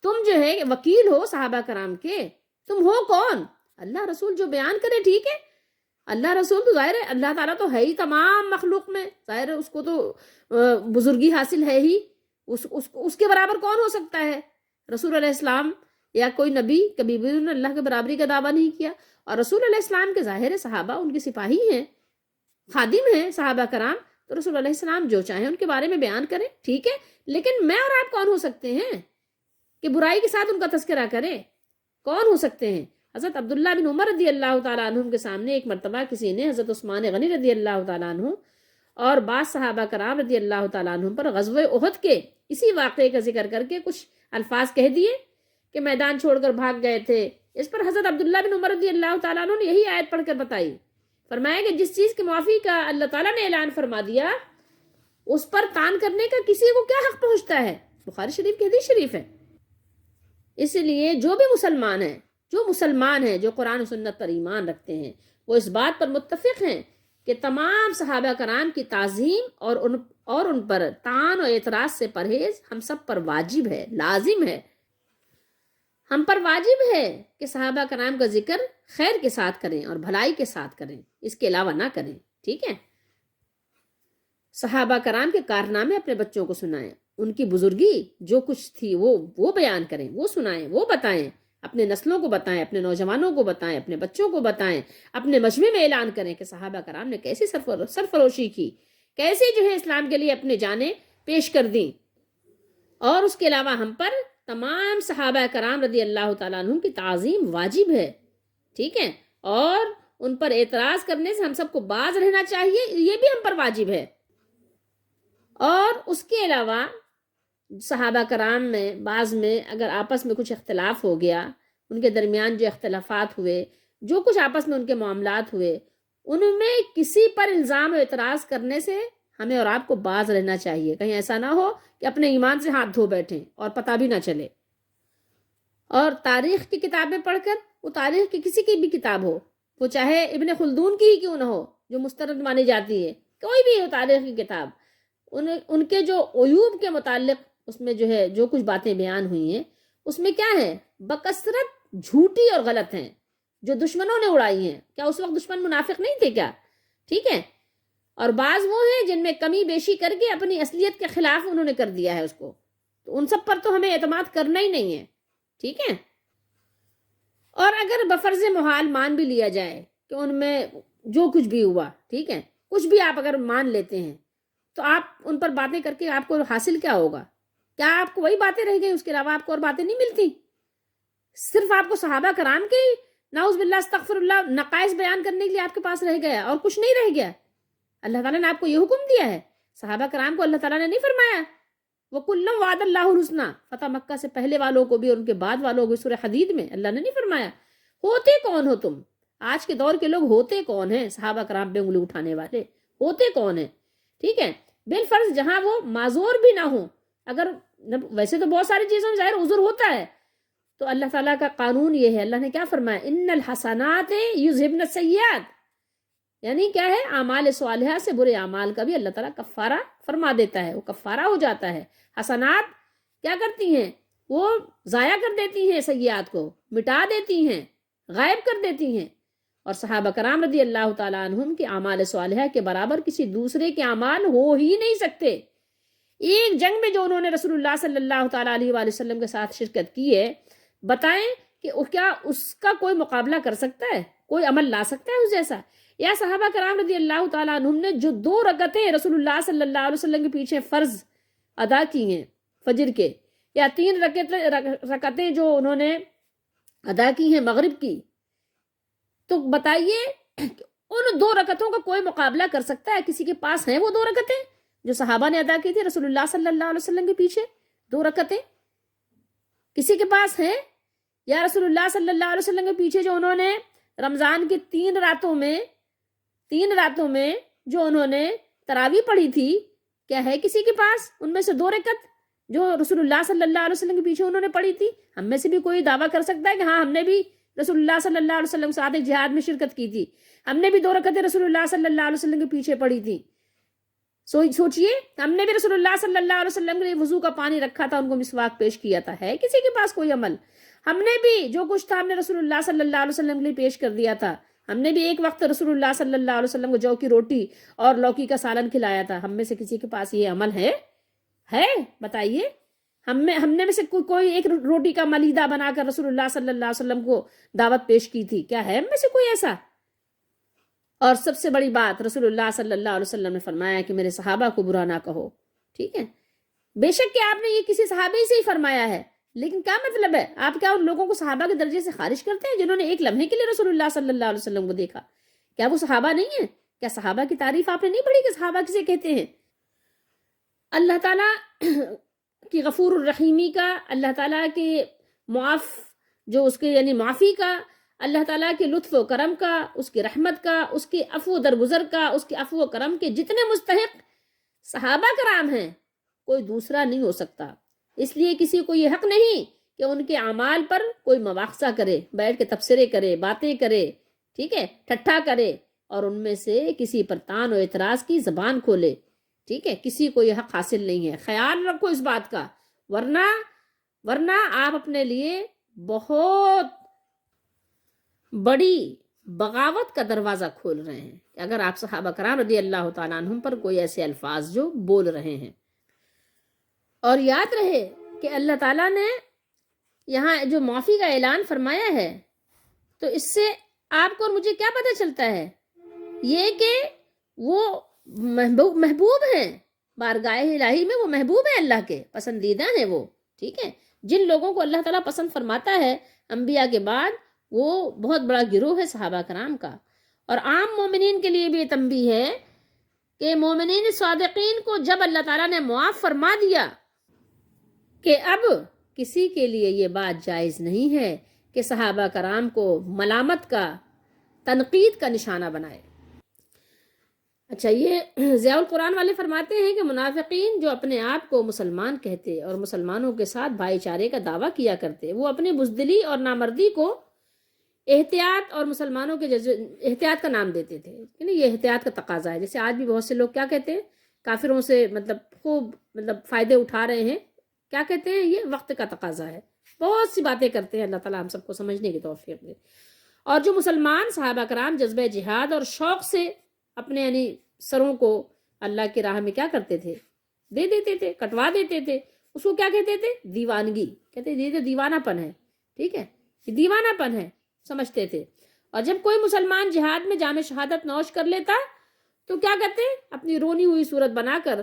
تم جو ہے وکیل ہو صحابہ کرام کے، تم ہو کون؟ اللہ رسول جو بیان کرے، ٹھیک ہے، اللہ رسول تو ظاہر ہے اللہ تعالیٰ تو ہے ہی تمام مخلوق میں، ظاہر ہے اس کو تو بزرگی حاصل ہے ہی، اس کے برابر کون ہو سکتا ہے؟ رسول علیہ السلام یا کوئی نبی کبھی بھی انہوں نے اللہ کے برابری کا دعویٰ نہیں کیا، اور رسول علیہ السلام کے ظاہر صحابہ ان کے سپاہی ہیں، خادم ہیں صحابہ کرام، تو رسول علیہ السلام جو چاہیں ان کے بارے میں بیان کریں، ٹھیک ہے، لیکن میں اور آپ کون ہو سکتے ہیں کہ برائی کے ساتھ ان کا تذکرہ کریں؟ کون ہو سکتے ہیں؟ حضرت عبداللہ بن عمر رضی اللہ تعالیٰ عنہ کے سامنے ایک مرتبہ کسی نے حضرت عثمان غنی رضی اللہ تعالیٰ عنہ اور بعض صحابہ کرام رضی اللہ تعالیٰ عنہ پر غزوہ احد کے اسی واقعے کا ذکر کر کے کچھ الفاظ کہہ دیے کہ میدان چھوڑ کر بھاگ گئے تھے۔ اس پر حضرت عبداللہ بن عمر رضی اللہ تعالیٰ عنہ نے یہی آیت پڑھ کر بتائی، فرمایا کہ جس چیز کی معافی کا اللہ تعالیٰ نے اعلان فرما دیا، اس پر تان کرنے کا کسی کو کیا حق پہنچتا ہے؟ بخاری شریف کی حدیث شریف ہے۔ اس لیے جو بھی مسلمان ہیں جو قرآن و سنت پر ایمان رکھتے ہیں، وہ اس بات پر متفق ہیں کہ تمام صحابہ کرام کی تعظیم اور ان پر طعن و اعتراض سے پرہیز ہم سب پر واجب ہے، لازم ہے۔ ہم پر واجب ہے کہ صحابہ کرام کا ذکر خیر کے ساتھ کریں اور بھلائی کے ساتھ کریں، اس کے علاوہ نہ کریں، ٹھیک ہے۔ صحابہ کرام کے کارنامے اپنے بچوں کو سنائیں، ان کی بزرگی جو کچھ تھی وہ بیان کریں، وہ سنائیں، وہ بتائیں، اپنے نسلوں کو بتائیں، اپنے نوجوانوں کو بتائیں، اپنے بچوں کو بتائیں، اپنے مجمع میں اعلان کریں کہ صحابہ کرام نے کیسی سرفروشی کی، کیسے جو ہے اسلام کے لیے اپنی جانیں پیش کر دیں. اور اس کے علاوہ ہم پر تمام صحابہ کرام رضی اللہ تعالیٰ عنہ کی تعظیم واجب ہے. ٹھیک ہے، اور ان پر اعتراض کرنے سے ہم سب کو باز رہنا چاہیے، یہ بھی ہم پر واجب ہے. اور اس کے علاوہ صحابہ کرام میں بعض میں اگر آپس میں کچھ اختلاف ہو گیا، ان کے درمیان جو اختلافات ہوئے، جو کچھ آپس میں ان کے معاملات ہوئے، ان میں کسی پر الزام و اعتراض کرنے سے ہمیں اور آپ کو باز رہنا چاہیے. کہیں ایسا نہ ہو کہ اپنے ایمان سے ہاتھ دھو بیٹھیں اور پتہ بھی نہ چلے. اور تاریخ کی کتابیں پڑھ کر، وہ تاریخ کی کسی کی بھی کتاب ہو، وہ چاہے ابن خلدون کی ہی کیوں نہ ہو جو مستند مانی جاتی ہے، کوئی بھی ہو تاریخ کی کتاب، ان کے جو عیوب کے متعلق اس میں جو ہے جو کچھ باتیں بیان ہوئی ہیں، اس میں کیا ہے، بکثرت جھوٹی اور غلط ہیں جو دشمنوں نے اڑائی ہیں. کیا اس وقت دشمن منافق نہیں تھے کیا؟ ٹھیک ہے. اور بعض وہ ہیں جن میں کمی بیشی کر کے اپنی اصلیت کے خلاف انہوں نے کر دیا ہے اس کو، تو ان سب پر تو ہمیں اعتماد کرنا ہی نہیں ہے. ٹھیک ہے. اور اگر بفرض محال مان بھی لیا جائے کہ ان میں جو کچھ بھی ہوا، ٹھیک ہے، کچھ بھی آپ اگر مان لیتے ہیں، تو آپ ان پر باتیں کر کے آپ کو حاصل کیا ہوگا؟ کیا آپ کو وہی باتیں رہ گئی، اس کے علاوہ آپ کو اور باتیں نہیں ملتی؟ صرف آپ کو صحابہ کرام کے نعوذ باللہ استغفر اللہ نقائص بیان کرنے کے لیے آپ کے پاس رہ گیا اور کچھ نہیں رہ گیا؟ اللہ تعالیٰ نے آپ کو یہ حکم دیا ہے. صحابہ کرام کو اللہ تعالیٰ نے نہیں فرمایا وَكُلًّا وَعَدَ اللَّهُ الْحُسْنَىٰ، فتح مکہ سے پہلے والوں کو بھی اور ان کے بعد والوں کو سورہ حدید میں اللہ نے نہیں فرمایا؟ ہوتے کون ہو تم؟ آج کے دور کے لوگ ہوتے کون ہیں؟ صحابہ کرام پہ انگلی اٹھانے والے ہوتے کون ہیں؟ ٹھیک ہے. بالفرض جہاں وہ معذور بھی نہ ہوں، اگر ویسے تو بہت ساری چیزوں میں ظاہر عذر ہوتا ہے، تو اللہ تعالیٰ کا قانون یہ ہے، اللہ نے کیا فرمایا، ان الحسنات یذہبن السیئات، یعنی کیا ہے، اعمال صالحہ سے برے اعمال کا بھی اللہ تعالیٰ کفارہ فرما دیتا ہے، وہ کفارہ ہو جاتا ہے. حسنات کیا کرتی ہیں، وہ ضائع کر دیتی ہیں، سیئات کو مٹا دیتی ہیں، غائب کر دیتی ہیں. اور صحابہ کرام رضی اللہ تعالیٰ عنہم کے اعمال صالحہ کے برابر کسی دوسرے کے اعمال ہو ہی نہیں سکتے. ایک جنگ میں جو انہوں نے رسول اللہ صلی اللہ تعالیٰ علیہ وآلہ وسلم کے ساتھ شرکت کی ہے، بتائیں کہ کیا اس کا کوئی مقابلہ کر سکتا ہے؟ کوئی عمل لا سکتا ہے اس جیسا؟ یا صحابہ کرام رضی اللہ تعالیٰ عنہم نے جو 2 رکعتیں رسول اللہ صلی اللہ علیہ وسلم کے پیچھے فرض ادا کی ہیں فجر کے، یا 3 رکعتیں جو انہوں نے ادا کی ہیں مغرب کی، تو بتائیے ان 2 رکعتوں کا کوئی مقابلہ کر سکتا ہے؟ کسی کے پاس ہیں وہ 2 رکعتیں جو صحابہ نے ادا کی تھی رسول اللہ صلی اللہ علیہ وسلم کے پیچھے؟ 2 رکعتیں کسی کے پاس ہیں؟ یا رسول اللہ صلی اللہ علیہ وسلم کے پیچھے جو انہوں نے رمضان کی 3 راتوں میں جو انہوں نے تراویح پڑھی تھی، کیا ہے کسی کے پاس ان میں سے 2 رکعت جو رسول اللہ صلی اللہ علیہ وسلم کے پیچھے انہوں نے پڑھی تھی؟ ہم میں سے بھی کوئی دعویٰ کر سکتا ہے کہ ہاں ہم نے بھی رسول اللہ صلی اللہ علیہ وسلم کے ساتھ ایک جہاد میں شرکت کی تھی، ہم نے بھی 2 رکعتیں رسول اللہ صلی اللہ علیہ وسلم کے پیچھے پڑھی تھی؟ سوچئے، ہم نے بھی رسول اللہ صلی اللہ علیہ وسلم کے لیے وضو کا پانی رکھا تھا، ان کو مسواک پیش کیا تھا. ہے کسی کے پاس کوئی عمل؟ ہم نے بھی جو کچھ تھا ہم نے رسول اللہ صلی اللہ علیہ وسلم کے لیے پیش کر دیا تھا. ہم نے بھی ایک وقت رسول اللہ صلی اللہ علیہ وسلم کو جو کی روٹی اور لوکی کا سالن کھلایا تھا. ہم میں سے کسی کے پاس یہ عمل ہے؟ بتائیے. ہم نے میں سے کوئی ایک روٹی کا ملیدہ بنا کر رسول اللہ صلی اللہ علیہ وسلم کو دعوت پیش کی تھی؟ کیا ہے ہم میں سے کوئی ایسا؟ اور سب سے بڑی بات، رسول اللہ صلی اللہ علیہ وسلم نے فرمایا کہ میرے صحابہ کو برا نہ کہو. ٹھیک ہے، بے شک کہ آپ نے یہ کسی صحابی سے ہی فرمایا ہے، لیکن کیا مطلب ہے؟ آپ کیا ان لوگوں کو صحابہ کے درجے سے خارج کرتے ہیں جنہوں نے ایک لمحے کے لیے رسول اللہ صلی اللہ علیہ وسلم کو دیکھا؟ کیا وہ صحابہ نہیں ہیں؟ کیا صحابہ کی تعریف آپ نے نہیں پڑھی کہ صحابہ کسے کہتے ہیں؟ اللہ تعالیٰ کی غفور الرحیمی کا، اللہ تعالیٰ کے معاف جو اس کے یعنی معافی کا، اللہ تعالیٰ کے لطف و کرم کا، اس کی رحمت کا، اس کے عفو درگزر کا، اس کے عفو و کرم کے جتنے مستحق صحابہ کرام ہیں، کوئی دوسرا نہیں ہو سکتا. اس لیے کسی کو یہ حق نہیں کہ ان کے اعمال پر کوئی مواخذہ کرے، بیٹھ کے تبصرے کرے، باتیں کرے، ٹھیک ہے، ٹھٹھا کرے، اور ان میں سے کسی پر طعن و اعتراض کی زبان کھولے. ٹھیک ہے، کسی کو یہ حق حاصل نہیں ہے. خیال رکھو اس بات کا، ورنہ آپ اپنے لیے بہت بڑی بغاوت کا دروازہ کھول رہے ہیں اگر آپ صحابہ کرام رضی اللہ تعالیٰ عنہم پر کوئی ایسے الفاظ جو بول رہے ہیں. اور یاد رہے کہ اللہ تعالیٰ نے یہاں جو معافی کا اعلان فرمایا ہے تو اس سے آپ کو اور مجھے کیا پتہ چلتا ہے؟ یہ کہ وہ محبوب ہیں بارگاہ الہی میں، وہ محبوب ہیں اللہ کے، پسندیدہ ہیں وہ، ٹھیک ہے؟ جن لوگوں کو اللہ تعالیٰ پسند فرماتا ہے انبیاء کے بعد، وہ بہت بڑا گروہ ہے صحابہ کرام کا۔ اور عام مومنین کے لیے بھی یہ تنبیہ ہے کہ مومنین صادقین کو جب اللہ تعالیٰ نے معاف فرما دیا کہ اب کسی کے لیے یہ بات جائز نہیں ہے کہ صحابہ کرام کو ملامت کا، تنقید کا نشانہ بنائے۔ اچھا، یہ ضیاء القرآن والے فرماتے ہیں کہ منافقین جو اپنے آپ کو مسلمان کہتے اور مسلمانوں کے ساتھ بھائی چارے کا دعویٰ کیا کرتے، وہ اپنے بزدلی اور نامردی کو احتیاط اور مسلمانوں کے احتیاط کا نام دیتے تھے، یعنی یہ احتیاط کا تقاضا ہے۔ جیسے آج بھی بہت سے لوگ کیا کہتے ہیں، کافروں سے خوب فائدے اٹھا رہے ہیں، کیا کہتے ہیں، یہ وقت کا تقاضا ہے، بہت سی باتیں کرتے ہیں۔ اللہ تعالیٰ ہم سب کو سمجھنے کی توفیق دے۔ اور جو مسلمان صحابہ کرام جذبہ جہاد اور شوق سے اپنے یعنی سروں کو اللہ کی راہ میں کیا کرتے تھے، دے دیتے تھے، کٹوا دیتے تھے، اس کو کیا کہتے تھے، دیوانگی کہتے، یہ تو دیوانہ پن ہے، ٹھیک ہے، یہ دیوانہ پن ہے سمجھتے تھے۔ اور جب کوئی مسلمان جہاد میں جام شہادت نوش کر لیتا تو کیا کرتے، اپنی رونی ہوئی صورت بنا کر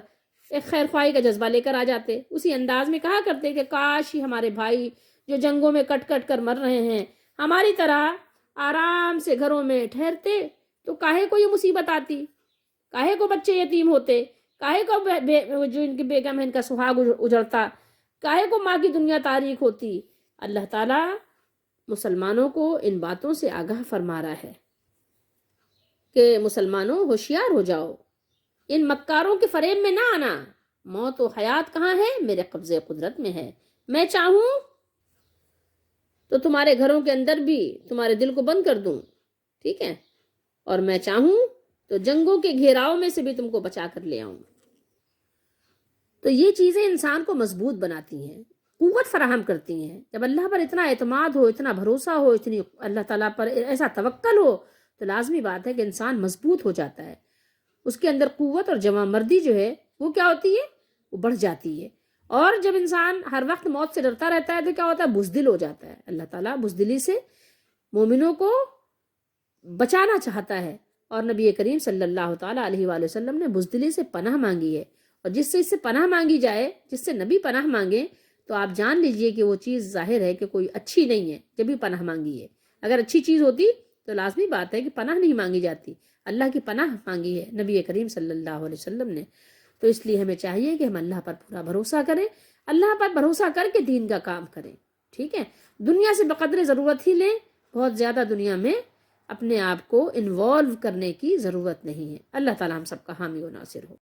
ایک خیر خواہی کا جذبہ لے کر آ جاتے، اسی انداز میں کہا کرتے کہ کاش ہی ہمارے بھائی جو جنگوں میں کٹ کٹ کر مر رہے ہیں ہماری طرح آرام سے گھروں میں ٹھہرتے تو کاہے کو یہ مصیبت آتی، کاہے کو بچے یتیم ہوتے، کاہے کو جو ان کی بیگم ہے ان کا سہاگ اجڑتا، کاہے کو ماں کی دنیا تاریک ہوتی۔ اللہ تعالیٰ مسلمانوں کو ان باتوں سے آگاہ فرما رہا ہے کہ مسلمانوں ہوشیار ہو جاؤ، ان مکاروں کے فریب میں نہ آنا، موت و حیات کہاں ہے، میرے قبضے قدرت میں ہے، میں چاہوں تو تمہارے گھروں کے اندر بھی تمہارے دل کو بند کر دوں، ٹھیک ہے، اور میں چاہوں تو جنگوں کے گھیراؤ میں سے بھی تم کو بچا کر لے آؤں۔ تو یہ چیزیں انسان کو مضبوط بناتی ہیں، قوت فراہم کرتی ہیں۔ جب اللہ پر اتنا اعتماد ہو، اتنا بھروسہ ہو، اتنی اللہ تعالیٰ پر ایسا توکل ہو تو لازمی بات ہے کہ انسان مضبوط ہو جاتا ہے، اس کے اندر قوت اور جواں مردی جو ہے وہ کیا ہوتی ہے، وہ بڑھ جاتی ہے۔ اور جب انسان ہر وقت موت سے ڈرتا رہتا ہے تو کیا ہوتا ہے، بزدل ہو جاتا ہے۔ اللہ تعالیٰ بزدلی سے مومنوں کو بچانا چاہتا ہے، اور نبی کریم صلی اللہ تعالیٰ علیہ وآلہ وسلم نے بزدلی سے پناہ مانگی ہے، اور جس سے اس سے پناہ مانگی جائے، جس سے نبی پناہ مانگے تو آپ جان لیجئے کہ وہ چیز ظاہر ہے کہ کوئی اچھی نہیں ہے جب بھی پناہ مانگی ہے۔ اگر اچھی چیز ہوتی تو لازمی بات ہے کہ پناہ نہیں مانگی جاتی، اللہ کی پناہ مانگی ہے نبی کریم صلی اللہ علیہ وسلم نے۔ تو اس لیے ہمیں چاہیے کہ ہم اللہ پر پورا بھروسہ کریں، اللہ پر بھروسہ کر کے دین کا کام کریں، ٹھیک ہے، دنیا سے بقدر ضرورت ہی لیں، بہت زیادہ دنیا میں اپنے آپ کو انوالو کرنے کی ضرورت نہیں ہے۔ اللہ تعالیٰ ہم سب کا حامی و ناصر ہو۔